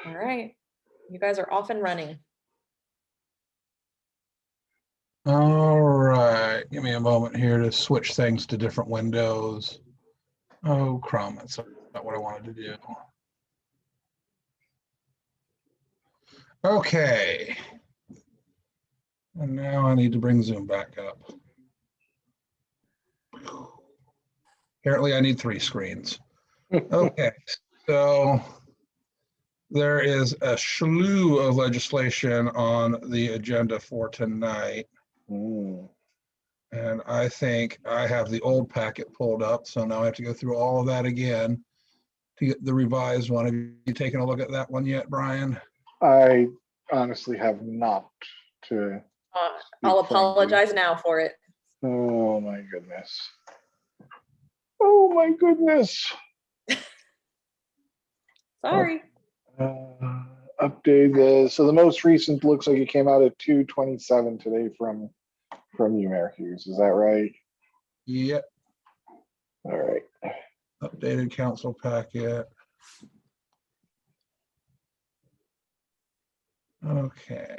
All right, you guys are off and running. All right, give me a moment here to switch things to different windows. Oh, crumb, that's not what I wanted to do. Okay. And now I need to bring Zoom back up. Apparently I need 3 screens. Okay, so there is a slew of legislation on the agenda for tonight. And I think I have the old packet pulled up, so now I have to go through all of that again to get the revised one. Have you taken a look at that one yet, Brian? I honestly have not to. I'll frankly. apologize now for it. Oh my goodness. Oh my goodness. Sorry. Update the, so the most recent looks like it came out at 2:27 today from you, Mayor Hughes. Is that right? Yep, All right. updated council packet. Okay.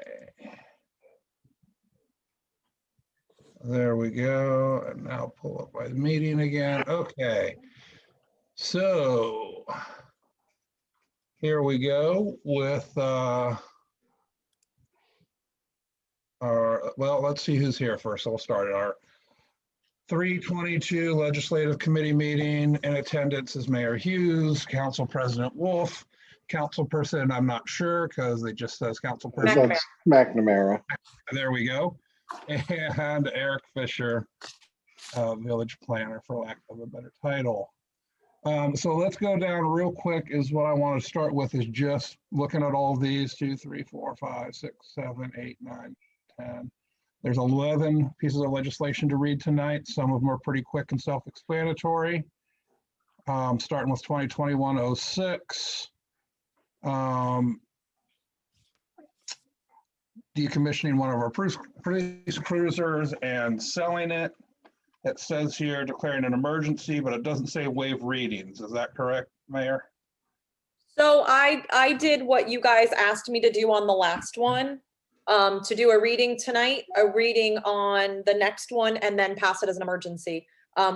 There we go. And now pull up my meeting again. Okay. So here we go with well, let's see who's here first. So we'll start at our 3:22 Legislative Committee meeting. In attendance is Mayor Hughes, Council President Wolf, Council Person, I'm not sure because it just says Council Person. That's McNamara. There we go. And Eric Fisher, Village Planner, for lack of a better title. So let's go down real quick. Is what I want to start with is just looking at all these 2, 3, 4, 5, 6, 7, 8, 9, 10. There's 11 pieces of legislation to read tonight. Some of them are pretty quick and self-explanatory. Starting with 2021-06. Decommissioning one of our police cruisers and selling it. It says here declaring an emergency, but it doesn't say waive readings. Is that correct, Mayor? So I did what you guys asked me to do on the last one, to do a reading tonight, a reading on the next one, and then pass it as an emergency.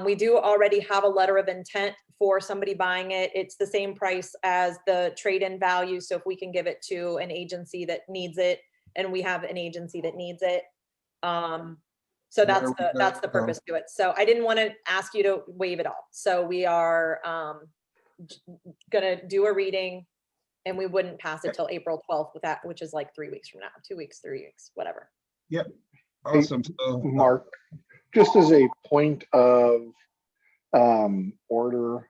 We do already have a letter of intent for somebody buying it. It's the same price as the trade-in value. So if we can give it to an agency that needs it, and we have an agency that needs it. So that's the purpose to it. So I didn't want to ask you to waive it all. So we are gonna do a reading, and we wouldn't pass it till April 12th with that, which is like 3 weeks from now, 2 weeks, 3 weeks, whatever. Yep. Awesome. So, Mark, just as a point of order,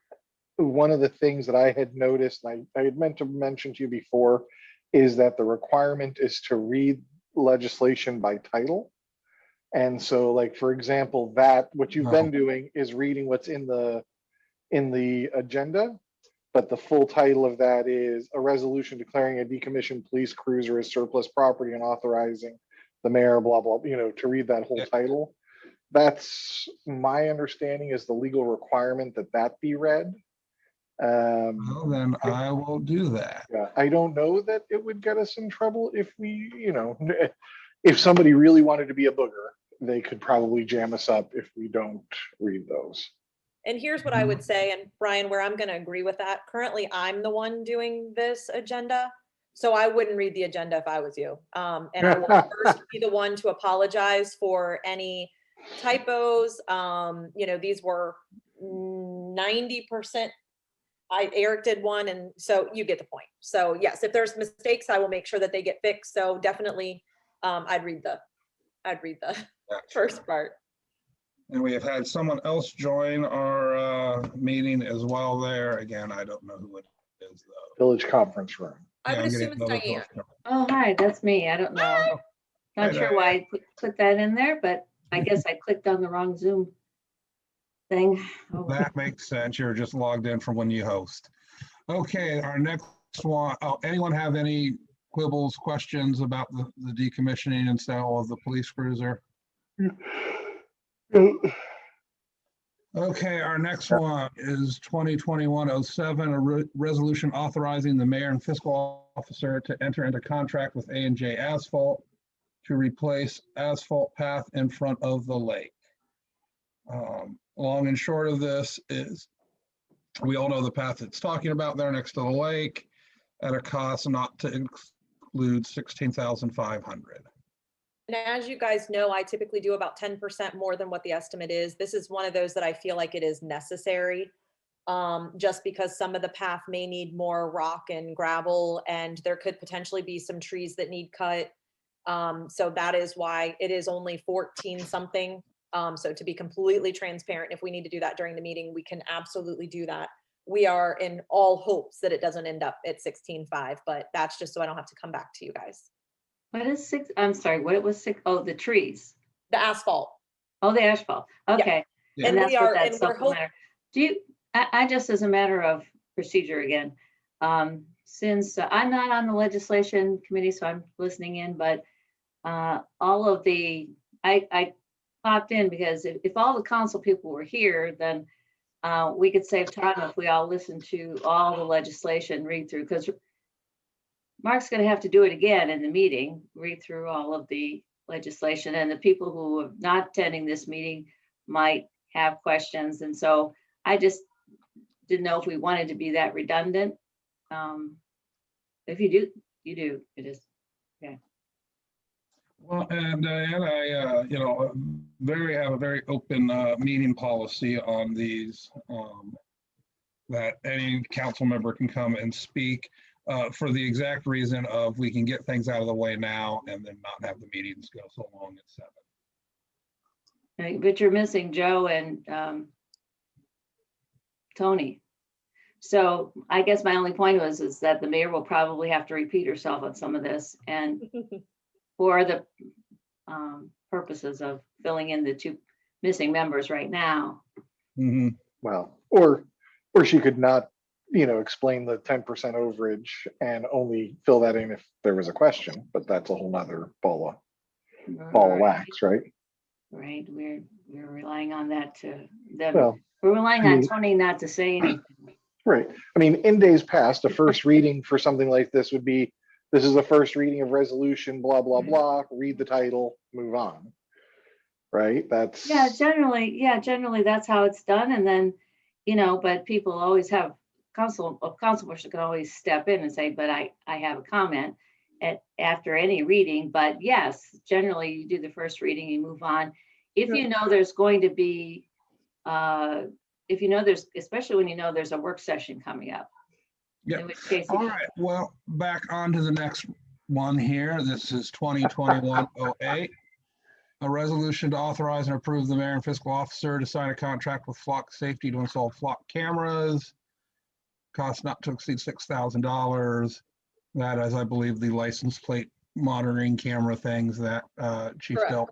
one of the things that I had noticed, and I had meant to mention to you before, is that the requirement is to read legislation by title. And so, like, for example, that what you've been doing is reading what's in the agenda, but the full title of that is a resolution declaring a decommissioned police cruiser as surplus property and authorizing the mayor, blah, blah, to read that whole title. That's my understanding is the legal requirement that be read. Well, then I will do that. Yeah, I don't know that it would get us in trouble if we, if somebody really wanted to be a booger, they could probably jam us up if we don't read those. And here's what I would say, and Brian, where I'm going to agree with that. Currently, I'm the one doing this agenda, so I wouldn't read the agenda if I was you. And I will first be the one to apologize for any typos. These were 90%. Eric did one, and so you get the point. So yes, if there's mistakes, I will make sure that they get fixed. So definitely, I'd read the first part. And we have had someone else join our meeting as well there. Again, I don't know who it is though. Village conference room. I would I'm assume getting it's Diane. Oh, hi, that's me. I don't know. Hi, Not sure why I put that in there, but I guess I clicked on the wrong Zoom thing. Oh, That makes sense. You're just logged in from when you host. Okay, our next one. Oh, anyone have any quibbles, questions about the decommissioning and sale of the police cruiser? Okay, our next one is 2021-07, a resolution authorizing the mayor and fiscal officer to enter into contract with A&J Asphalt to replace asphalt path in front of the lake. Long and short of this is, we all know the path it's talking about there next to the lake at a cost not to include $16,500. And as you guys know, I typically do about 10% more than what the estimate is. This is one of those that I feel like it is necessary. Just because some of the path may need more rock and gravel, and there could potentially be some trees that need cut. So that is why it is only 14 something. So to be completely transparent, if we need to do that during the meeting, we can absolutely do that. We are in all hopes that it doesn't end up at 16.5, but that's just so I don't have to come back to you guys. What is six? I'm sorry, what it was six? Oh, the trees. The asphalt. Oh, the asphalt. Okay. Yeah. And And that's we what are, that and we're hoping, supplementary. Do you, I just as a matter of procedure again, since I'm not on the legislation committee, so I'm listening in, but all of the, I popped in because if all the council people were here, then we could save time if we all listened to all the legislation, read through, because Mark's going to have to do it again in the meeting, read through all of the legislation, and the people who are not attending this meeting might have questions. And so I just didn't know if we wanted to be that redundant. If you do, you do. It is. Well, and I, have a very open meeting policy on these, that any council member can come and speak for the exact reason of we can get things out of the way now and then not have the meetings go so long at 7. But you're missing Joe and Tony. So I guess my only point is that the mayor will probably have to repeat herself on some of this, and for the purposes of filling in the 2 missing members right now. Mhm. Well, or she could not, explain the 10% overage and only fill that in if there was a question, but that's a whole nother ball of wax, right? Right, we're relying on that to them. Well, We're relying on Tony not to say anything. right. I mean, in days past, a first reading for something like this would be, this is the first reading of resolution, blah, blah, blah, read the title, move on. Right? That's. Yeah, generally that's how it's done. And then, but people always have council person can always step in and say, but I have a comment after any reading. But yes, generally you do the first reading, you move on. If you know there's going to be, especially when there's a work session coming up. Yeah. In which case, All right, well, back on to the next one here. This is 2021-08. A resolution to authorize and approve the mayor and fiscal officer to sign a contract with Flock Safety to install Flock cameras. Cost not to exceed $6,000. That is, I believe, the license plate monitoring camera things that Chief Correct. Delp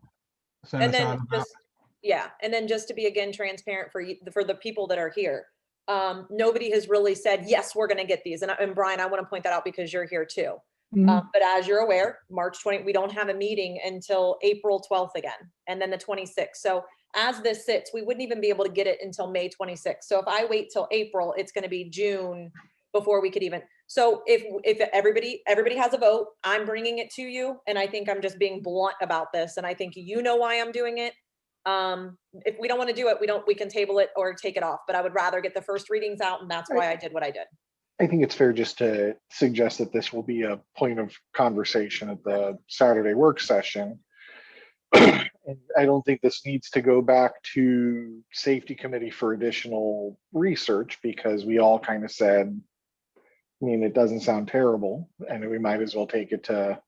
sent and us out then about. just, yeah, and then just to be again transparent for you, for the people that are here. Nobody has really said, yes, we're gonna get these. And Brian, I want to point that out because you're here too. But as you're aware, March 20, we don't have a meeting until April 12th again, and then the 26th. So as this sits, we wouldn't even be able to get it until May 26th. So if I wait till April, it's going to be June before we could even. So if everybody has a vote, I'm bringing it to you, and I think I'm just being blunt about this, and I think you know why I'm doing it. If we don't want to do it, we can table it or take it off. But I would rather get the first readings out, and that's why I did what I did. I think it's fair just to suggest that this will be a point of conversation at the Saturday work session. And I don't think this needs to go back to safety committee for additional research, because we all kind of said, I mean, it doesn't sound terrible, and we might as well take it to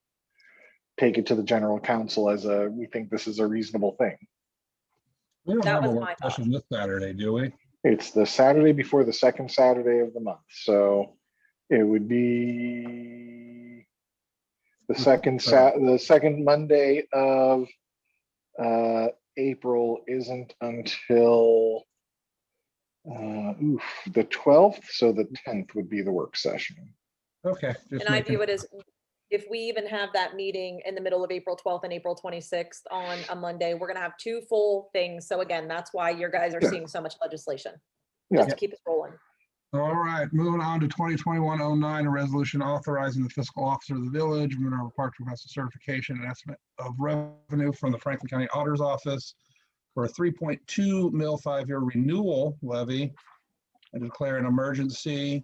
the general council as we think this is a reasonable thing. We don't That have a was work my thought. session this Saturday, do we? It's the Saturday before the second Saturday of the month, so it would be the second Monday of April isn't until the 12th, so the 10th would be the work session. Okay. just And I making- view it as, if we even have that meeting in the middle of April 12th and April 26th on a Monday, we're gonna have 2 full things. So again, that's why you guys are Yeah. seeing so much legislation. Yeah. Just to keep us rolling. All right, moving on to 2021-09, a resolution authorizing the fiscal officer of the village, Minerva Park, to request a certification and estimate of revenue from the Franklin County Auditor's Office for a 3.2 mil 5-year renewal levy and declare an emergency.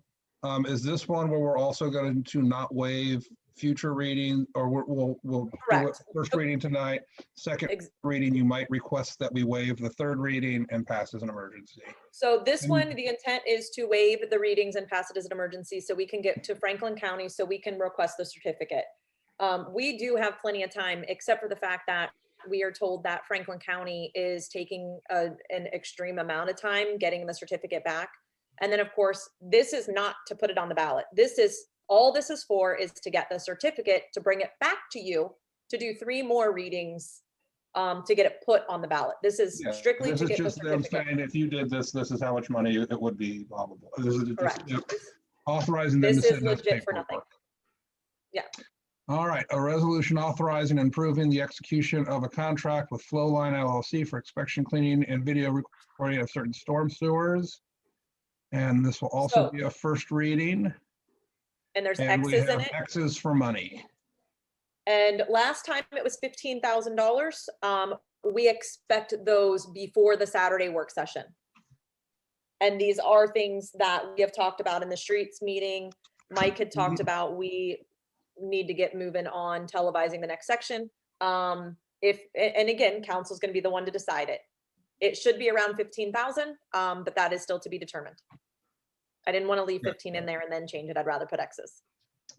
Is this one where we're also going to not waive future reading, or we'll do it Correct. first reading tonight, second Ex- reading, you might request that we waive the third reading and pass as an emergency. So this And- one, the intent is to waive the readings and pass it as an emergency so we can get to Franklin County so we can request the certificate. We do have plenty of time, except for the fact that we are told that Franklin County is taking an extreme amount of time getting the certificate back. And then, of course, this is not to put it on the ballot. All this is for is to get the certificate, to bring it back to you, to do 3 more readings, to get it put on the ballot. This is Yeah, strictly this to is get the just them certificate. saying, if you did this, this is how much money it would be, blah, blah, blah. This is just, Correct. yep, authorizing them to This is send us legit for nothing. paperwork. Yeah. All right, a resolution authorizing and approving the execution of a contract with Flowline LLC for inspection, cleaning, and video recording of certain storm sewers. And this will also So- be a first reading, And there's and we X's in have it. X's for money. And last time it was $15,000. We expect those before the Saturday work session. And these are things that we have talked about in the streets meeting. Mike had talked Mhm. about, we need to get moving on televising the next section. And again, council's gonna be the one to decide it. It should be around 15,000, but that is still to be determined. I didn't want to leave Yeah. 15 in there and then change it. I'd rather put X's.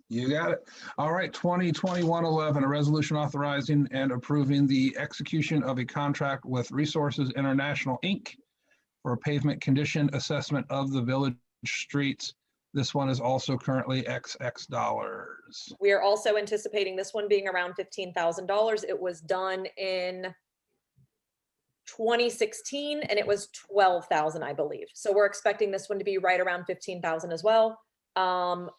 You got it. All right, 2021-11, a resolution authorizing and approving the execution of a contract with Resources International, Inc. for a pavement condition assessment of the village streets. This one is also currently XX dollars. We are also anticipating this one being around $15,000. It was done in 2016 and it was 12,000, I believe. So we're expecting this one to be right around 15,000 as well.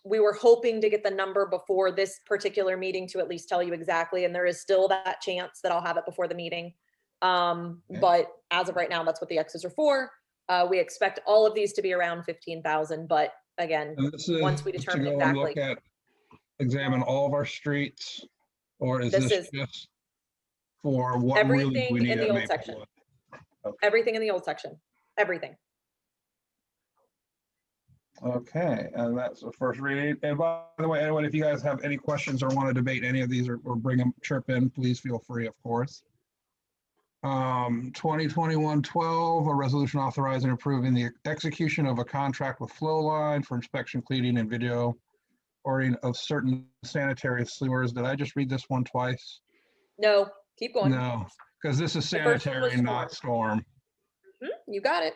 We were hoping to get the number before this particular meeting to at least tell you exactly, and there is still that chance that I'll have it before the meeting. But as of right now, that's what the X's are for. We expect all of these to be around 15,000, but again, And this is once we to determine go and look exactly. at, examine all of our streets, or is This this is just for what really we everything need in the at old section. Maplewood? Everything in the old section, everything. Okay, and that's the first reading. And by the way, anyone, if you guys have any questions or want to debate any of these or bring them, chirp in, please feel free, of course. 2021-12, a resolution authorizing and approving the execution of a contract with Flowline for inspection, cleaning, and video ordering of certain sanitary sewers. Did I just read this one twice? No, keep going. No, because this is The first one was sanitary, not storm. You got it.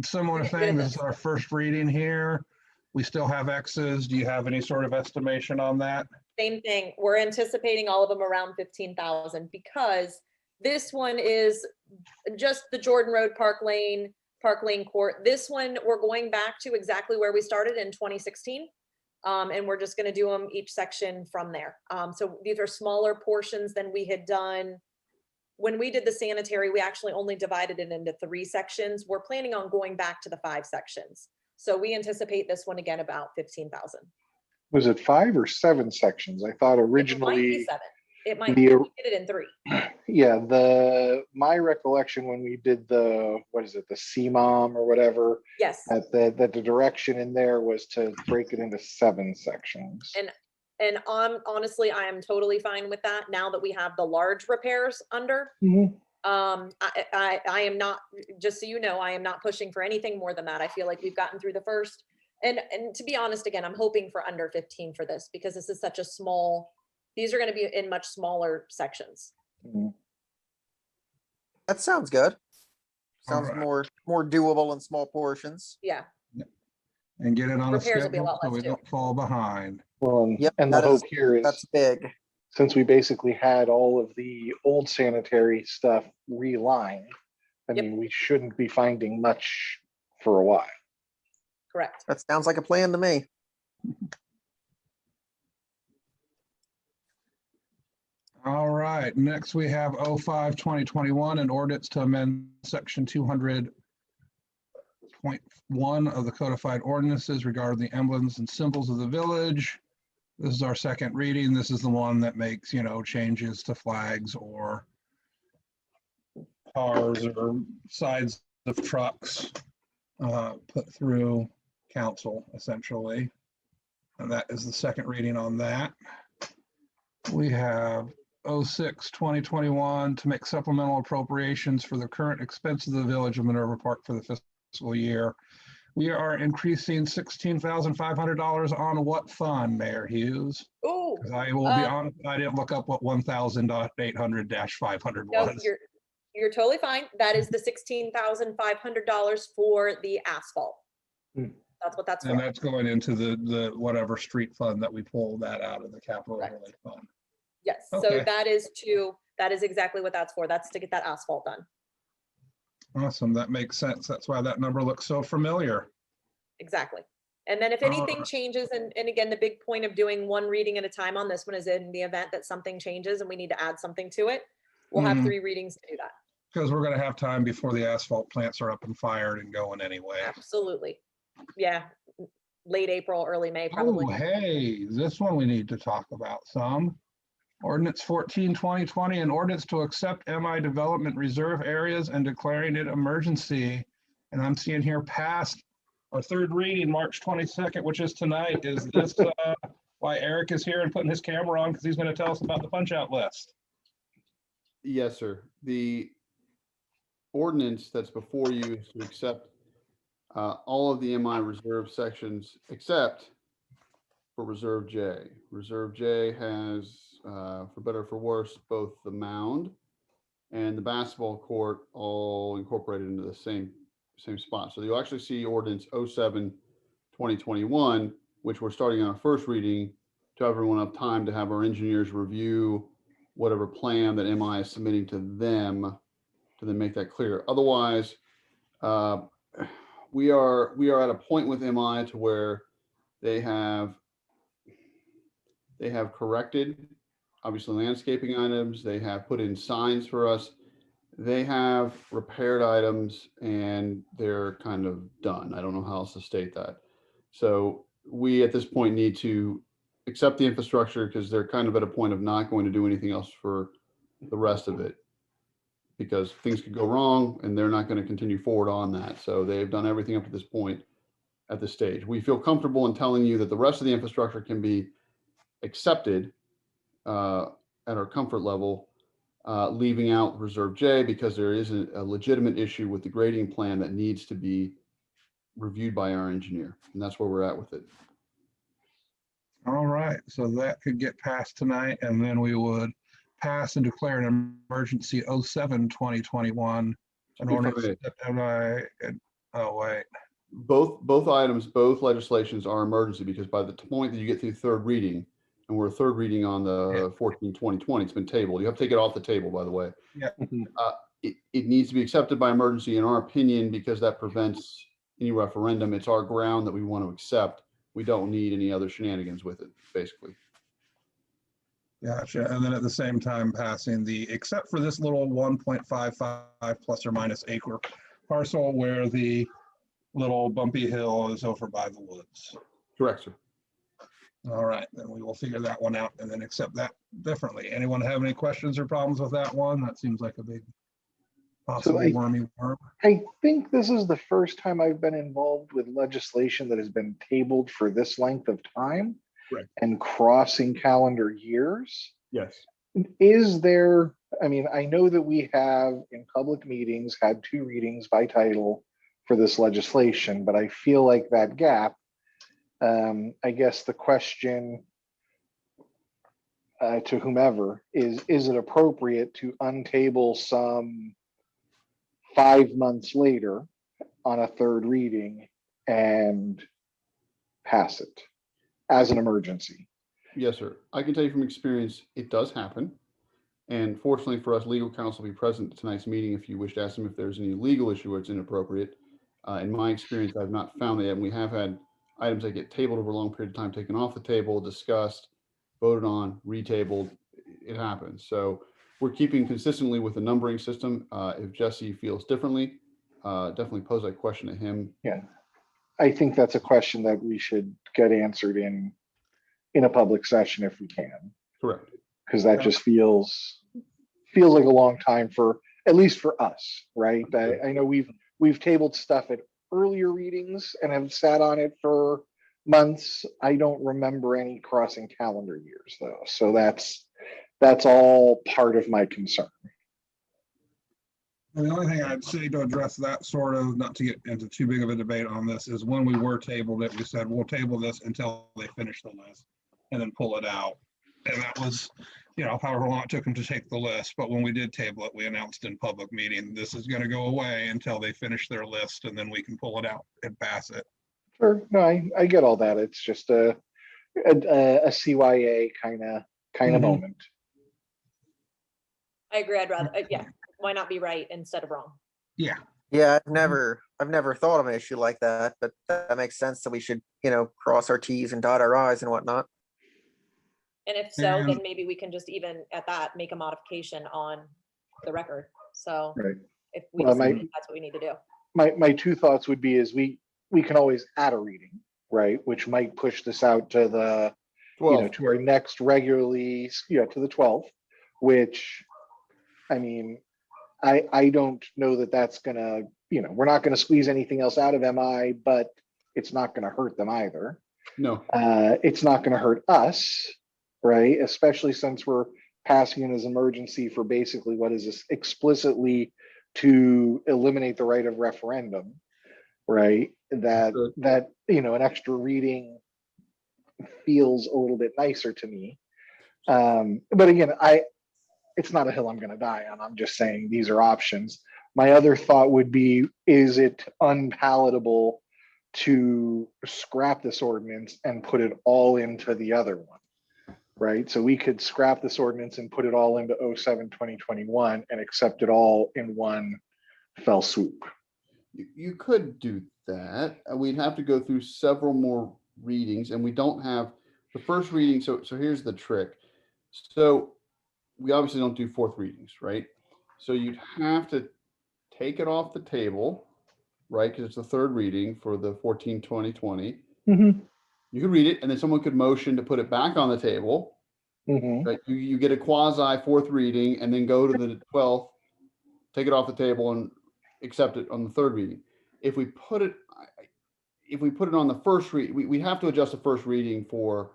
Similar Get rid thing, of this is this. our first reading here. We still have X's. Do you have any sort of estimation on that? Same thing. We're anticipating all of them around 15,000 because this one is just the Jordan Road, Park Lane Court. This one, we're going back to exactly where we started in 2016. And we're just gonna do them each section from there. So these are smaller portions than we had done. When we did the sanitary, we actually only divided it into 3 sections. We're planning on going back to the 5 sections. So we anticipate this one again about 15,000. Was it 5 or 7 sections? I thought It might be originally, 7. It might, the- we did it in 3. yeah, my recollection when we did the, what is it, the CMOM or whatever, Yes. that the direction in there was to break it into 7 sections. And honestly, I am totally fine with that now that we have the large repairs under. Mhm. I am not, just so you know, I am not pushing for anything more than that. I feel like we've gotten through the first. And to be honest, again, I'm hoping for under 15 for this because this is such a small, these are going to be in much smaller sections. Mhm. That sounds good. Sounds Alright. more doable in small portions. Yeah. And get it on a Repairs will be a schedule lot so less we too. don't fall behind. Well, Yep, and the that is- hope here That's is, big. since we basically had all of the old sanitary stuff relined, I Yep. mean, we shouldn't be finding much for a while. Correct. That sounds like a plan to me. All right, next we have 05-2021, an ordinance to amend section 200.1 of the codified ordinances regarding the emblems and symbols of the village. This is our second reading. This is the one that makes, changes to flags or cars or sides of trucks put through council essentially. And that is the second reading on that. We have 06-2021 to make supplemental appropriations for the current expense of the village of Minerva Park for the fiscal year. We are increasing $16,500 on what fund, Mayor Hughes? Ooh, 'Cause I will be honest, I didn't look up what 1,800-500 no, was. you're totally fine. That is the $16,500 for the asphalt. Hmm. That's what that's And for. that's going into the whatever street fund that we pull that out of the capital Correct. overlay fund. Yes, so Okay. that is exactly what that's for. That's to get that asphalt done. Awesome, that makes sense. That's why that number looks so familiar. Exactly. And then if anything changes, and again, the big point of doing one reading at a time on this one is in the event that something changes and we need to add something to it, we'll have Mhm. 3 readings to do that. Because we're gonna have time before the asphalt plants are up and fired and going anyway. Absolutely. Yeah, late April, early May, Oh, probably. hey, this one we need to talk about some. Ordinance 14-2020, an ordinance to accept MI development reserve areas and declaring it emergency. And I'm seeing here past our third reading, March 22nd, which is tonight. Is this why Eric is here and putting his camera on? Because he's gonna tell us about the punch out list. Yes, sir. The ordinance that's before you is to accept all of the MI reserve sections except for Reserve J. Reserve J has, for better or for worse, both the mound and the basketball court all incorporated into the same spot. So you'll actually see ordinance 07-2021, which we're starting on our first reading, to have everyone have time to have our engineers review whatever plan that MI is submitting to them to then make that clear. Otherwise, we are at a point with MI to where they have corrected, obviously, landscaping items. They have put in signs for us. They have repaired items, and they're kind of done. I don't know how else to state that. So we, at this point, need to accept the infrastructure because they're kind of at a point of not going to do anything else for the rest of it, because things could go wrong and they're not going to continue forward on that. So they've done everything up to this point at this stage. We feel comfortable in telling you that the rest of the infrastructure can be accepted at our comfort level, leaving out Reserve J because there is a legitimate issue with the grading plan that needs to be reviewed by our engineer. And that's where we're at with it. All right, so that could get passed tonight, and then we would pass and declare an emergency 07-2021. An If I ordinance. may. Oh, wait. Both items, both legislations are emergency because by the point that you get through third reading, and we're third reading on the 14-2020, it's been tabled. You have to take it off the table, by the way. Yeah. It needs to be accepted by emergency in our opinion, because that prevents any referendum. It's our ground that we want to accept. We don't need any other shenanigans with it, basically. Gotcha. And then at the same time passing except for this little 1.55 plus or minus acre parcel where the little bumpy hill is over by the woods. Correct, sir. All right, then we will figure that one out and then accept that differently. Anyone have any questions or problems with that one? That seems like a big possible wormy worm. I think this is the first time I've been involved with legislation that has been tabled for this length of time. Correct. And crossing calendar years. Yes. Is there, I mean, I know that we have in public meetings had 2 readings by title for this legislation, but I feel like that gap, I guess the question to whomever is it appropriate to untable some 5 months later on a third reading and pass it as an emergency? Yes, sir. I can tell you from experience, it does happen. And fortunately for us, legal counsel will be present at tonight's meeting if you wish to ask them if there's any legal issue where it's inappropriate. In my experience, I've not found that yet. And we have had items that get tabled over a long period of time, taken off the table, discussed, voted on, retabled. it happens. So we're keeping consistently with the numbering system. If Jesse feels differently, definitely pose that question to him. Yeah. I think that's a question that we should get answered in a public session if we can, Correct. because that just feels like a long time for, at least for us, right? I know we've tabled stuff at earlier readings and have sat on it for months. I don't remember any crossing calendar years though. So that's all part of my concern. And the only thing I'd say to address that sort of, not to get into too big of a debate on this, is when we were tabled it, we said, we'll table this until they finish the list and then pull it out. And that was, however long it took them to take the list. But when we did table it, we announced in public meeting, this is going to go away until they finish their list and then we can pull it out and pass it. Sure. No, I get all that. It's just a CYA kind of Mhm. moment. I agree. I'd rather, yeah, why not be right instead of wrong? Yeah. Yeah, I've never thought of an issue like that, but that makes sense. So we should, cross our T's and dot our I's and whatnot. And if so, then And- maybe we can just even at that, make a modification on the record. So Right. if we Well, decide my- that's what we need to do. My two thoughts would be is we can always add a reading, right? Which might push this out to the, Well, to our next regularly, to the 12th, which, I mean, I don't know that that's gonna, we're not gonna squeeze anything else out of MI, but it's not gonna hurt them either. no, It's not gonna hurt us, right? Especially since we're passing it as emergency for basically what is this explicitly to eliminate the right of referendum, right? That, Sure. an extra reading feels a little bit nicer to me. But again, it's not a hill I'm going to die on. I'm just saying these are options. My other thought would be, is it unpalatable to scrap this ordinance and put it all into the other one? Right? So we could scrap this ordinance and put it all into 07-2021 and accept it all in one fell swoop. you could do that. We'd have to go through several more readings, and we don't have the first reading. So here's the trick. So we obviously don't do fourth readings, right? So you'd have to take it off the table, right? Because it's the third reading for the 14-2020. You could read it, and then someone could motion to put it back on the table. Right? You get a quasi fourth reading, and then go to the 12th, take it off the table, and accept it on the third reading. If we put it on the first read, we have to adjust the first reading for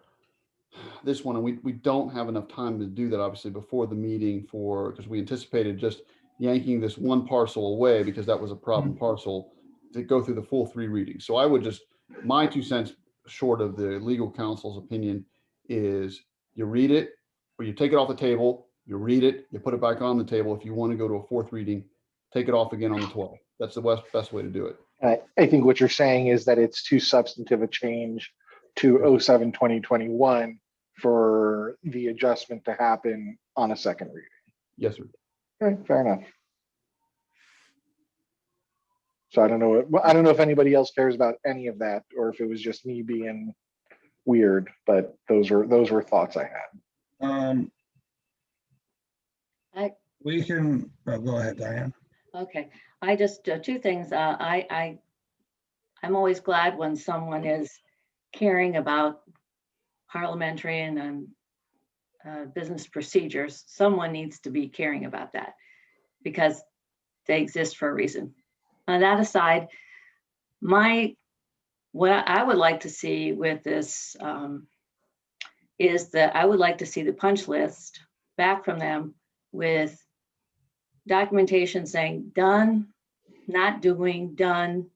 this one, and we don't have enough time to do that, obviously, before the meeting because we anticipated just yanking this one parcel away because that was a problem parcel to go through the full three readings. So I would just, my 2 cents short of the legal counsel's opinion is you read it, or you take it off the table, you read it, you put it back on the table. If you want to go to a fourth reading, take it off again on the 12th. That's the best way to do it. I think what you're saying is that it's too substantive a change to 07-2021 for the adjustment to happen on a second reading. Yes, sir. Okay, fair enough. So I don't know if anybody else cares about any of that, or if it was just me being weird, but those were thoughts I had. We can, go ahead, Diane. Okay, I just, two things. I'm always glad when someone is caring about parliamentary and business procedures. Someone needs to be caring about that because they exist for a reason. On that aside, what I would like to see with this is that I would like to see the punch list back from them with documentation saying done, not doing, done,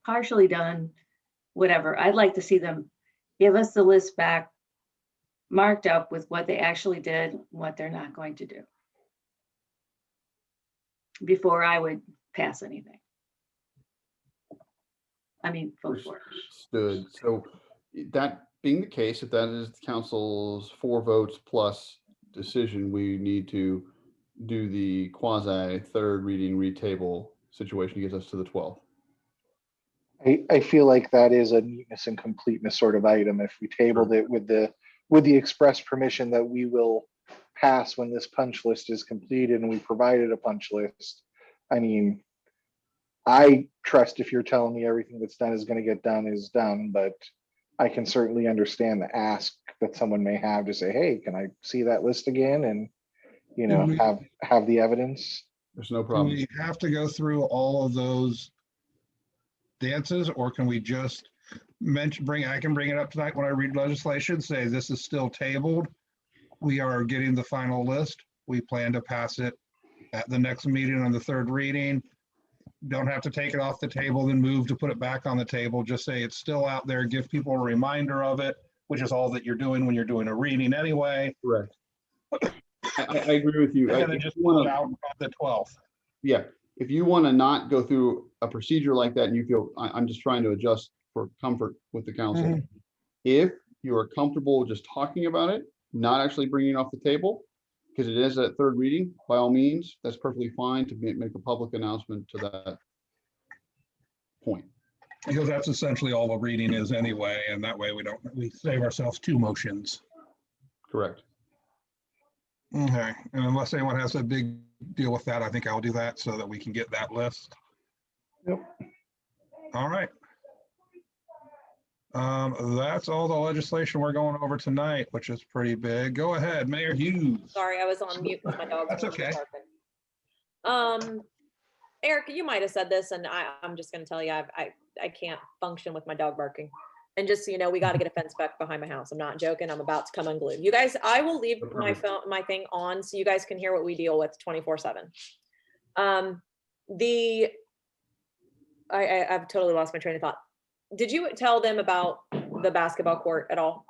partially done, whatever. I'd like to see them give us the list back, marked up with what they actually did, what they're not going to do, before I would pass anything. I mean, vote for it. Understood. So that being the case, if that is the council's 4 votes plus decision, we need to do the quasi third reading retable situation to get us to the 12th. I feel like that is a neatness and completeness sort of item. If we tabled it with the express permission that we will pass when this punch list is completed and we provided a punch list. I mean, I trust if you're telling me everything that's done is going to get done is done, but I can certainly understand the ask that someone may have to say, hey, can I see that list again? And, you know, have the evidence. There's no Do problem. we have to go through all of those dances, or can we just I can bring it up tonight when I read legislation, say this is still tabled. We are getting the final list. We plan to pass it at the next meeting on the third reading. Don't have to take it off the table, then move to put it back on the table. Just say it's still out there. Give people a reminder of it, which is all that you're doing when you're doing a reading anyway. Correct. I agree with you. And then just pull it out on the 12th. Yeah, if you want to not go through a procedure like that and you feel, I'm just trying to adjust for comfort with the council. If you are comfortable just talking about it, not actually bringing it off the table, because it is at third reading, by all means, that's perfectly fine to make a public announcement to that point. Because that's essentially all the reading is anyway, and that way we save ourselves 2 motions. Correct. Okay, and unless anyone has a big deal with that, I think I'll do that so that we can get that list. Yep. All right. That's all the legislation we're going over tonight, which is pretty big. Go ahead, Mayor Hughes. Sorry, I was on mute with my dog. That's okay. Eric, you might have said this, and I'm just gonna tell you, I can't function with my dog barking. And just so you know, we got to get a fence back behind my house. I'm not joking. I'm about to come unglued. You guys, I will leave my phone, my thing on, so you guys can hear what we deal with 24/7. I've totally lost my train of thought. Did you tell them about the basketball court at all?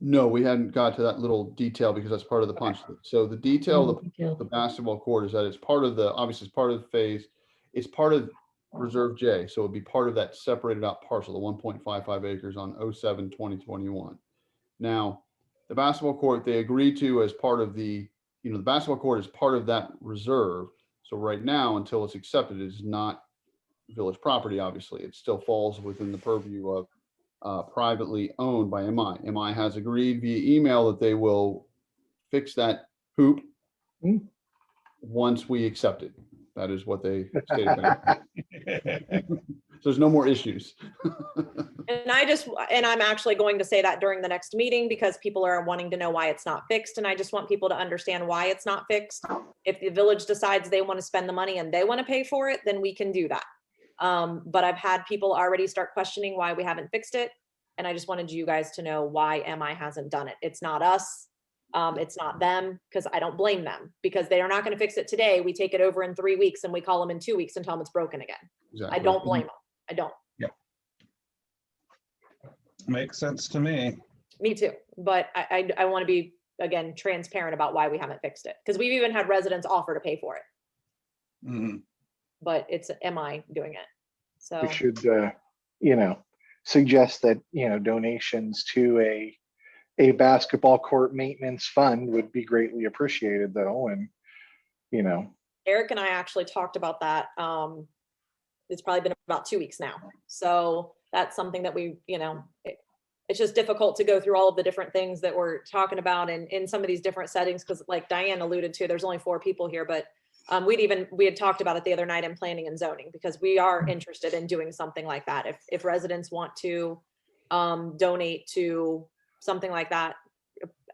No, we hadn't got to that little detail because that's part of the punch list. So the detail of the basketball court is that it's part of the, obviously it's part of the phase, it's part of Reserve J. So it'd be part of that separated out parcel, the 1.55 acres on 07/2021. Now, the basketball court, they agreed to as part of the, the basketball court is part of that reserve. So right now, until it's accepted, it is not village property, obviously. It still falls within the purview of privately owned by MI. MI has agreed via email that they will fix that hoop once we accept it. That is what they stated. So there's no more issues. And I'm actually going to say that during the next meeting because people are wanting to know why it's not fixed. And I just want people to understand why it's not fixed. If the village decides they want to spend the money and they want to pay for it, then we can do that. But I've had people already start questioning why we haven't fixed it. And I just wanted you guys to know why MI hasn't done it. It's not us. It's not them, because I don't blame them, because they are not going to fix it today. We take it over in 3 weeks and we call them in 2 weeks and tell them it's broken again. Exactly. I don't blame them. I don't. Makes sense to me. Me too. But I want to be, again, transparent about why we haven't fixed it, because we've even had residents offer to pay for it. But it's MI doing it. So We should, suggest that, donations to a basketball court maintenance fund would be greatly appreciated though. And, Eric and I actually talked about that. It's probably been about 2 weeks now. So that's something that we, it's just difficult to go through all of the different things that we're talking about and in some of these different settings. Cause like Diane alluded to, there's only 4 people here, but we had talked about it the other night in planning and zoning, because we are interested in doing something like that. If residents want to donate to something like that,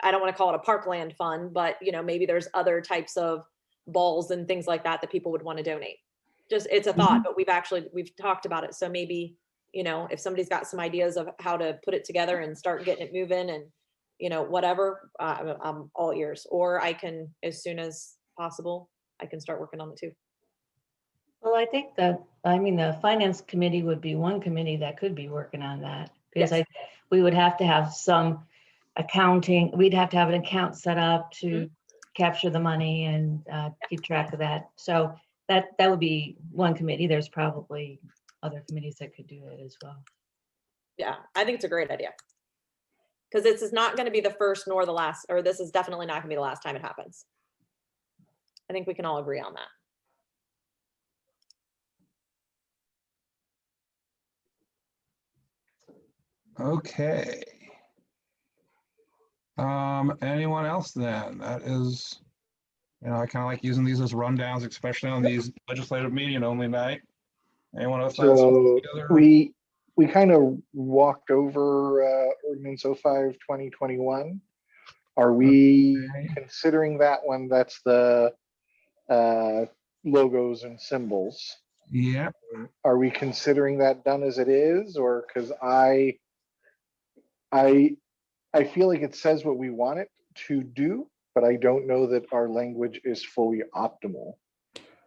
I don't want to call it a parkland fund, but maybe there's other types of balls and things like that people would want to donate. Just, it's a thought, but we've talked about it. So maybe, if somebody's got some ideas of how to put it together and start getting it moving and, whatever, I'm all ears. Or I can, as soon as possible, I can start working on it too. Well, I think the finance committee would be one committee that could be working on that, because Yes. we would have to have some accounting. We'd have to have an account set up to capture the money and keep track of that. So that would be one committee. There's probably other committees that could do it as well. Yeah, I think it's a great idea. Because this is not going to be the first nor the last, or this is definitely not going to be the last time it happens. I think we can all agree on that. Okay. Anyone else then? That is, I kind of like using these as rundowns, especially on these legislative meeting only night. Anyone else? have So something together? we kind of walked over ordinance 05 2021. Are we Okay. considering that one? That's the logos and symbols. Yeah, Are we considering that done as it is, or because I feel like it says what we want it to do, but I don't know that our language is fully optimal.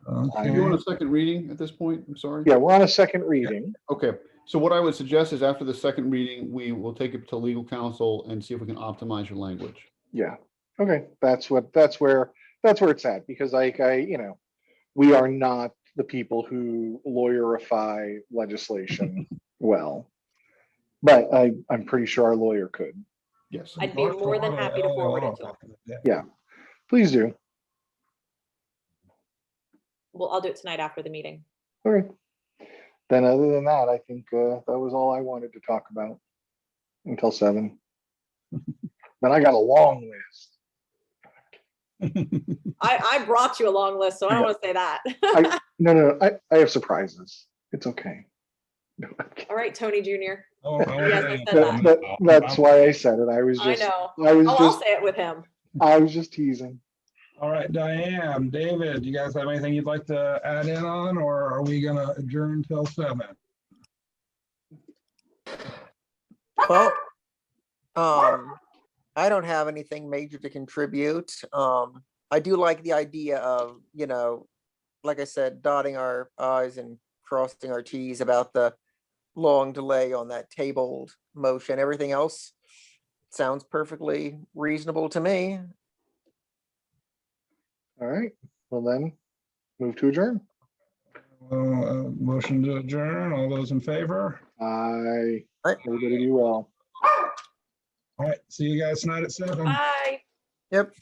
okay. You want a second reading at this point? I'm sorry. Yeah, we're on a second reading. Okay, so what I would suggest is after the second reading, we will take it to legal counsel and see if we can optimize your language. Yeah. Okay. That's where it's at, because we are not the people who lawyerify legislation well, but I'm pretty sure our lawyer could. Yes. I'd be more than happy to forward it to him. Yeah. Please do. Well, I'll do it tonight after the meeting. Okay. Then other than that, I think that was all I wanted to talk about until 7. Then I got a long list. I brought you a long list, so I don't want to say that. No, I have surprises. It's okay. No, I'm kidding. All right, Tony Jr. Oh, Yes, I said That's why I said it. I know. was I'll just say it with him. I was just teasing. All right, Diane, David, you guys have anything you'd like to add in on, or are we gonna adjourn till 7? Well, I don't have anything major to contribute. I do like the idea of, like I said, dotting our i's and crossing our t's about the long delay on that tabled motion. Everything else sounds perfectly reasonable to me. All right. Well then, move to adjourn. Motion to adjourn. All those in favor? Aye. Aye. Everybody be well. All right, see you guys tonight at 7. Bye. Yep.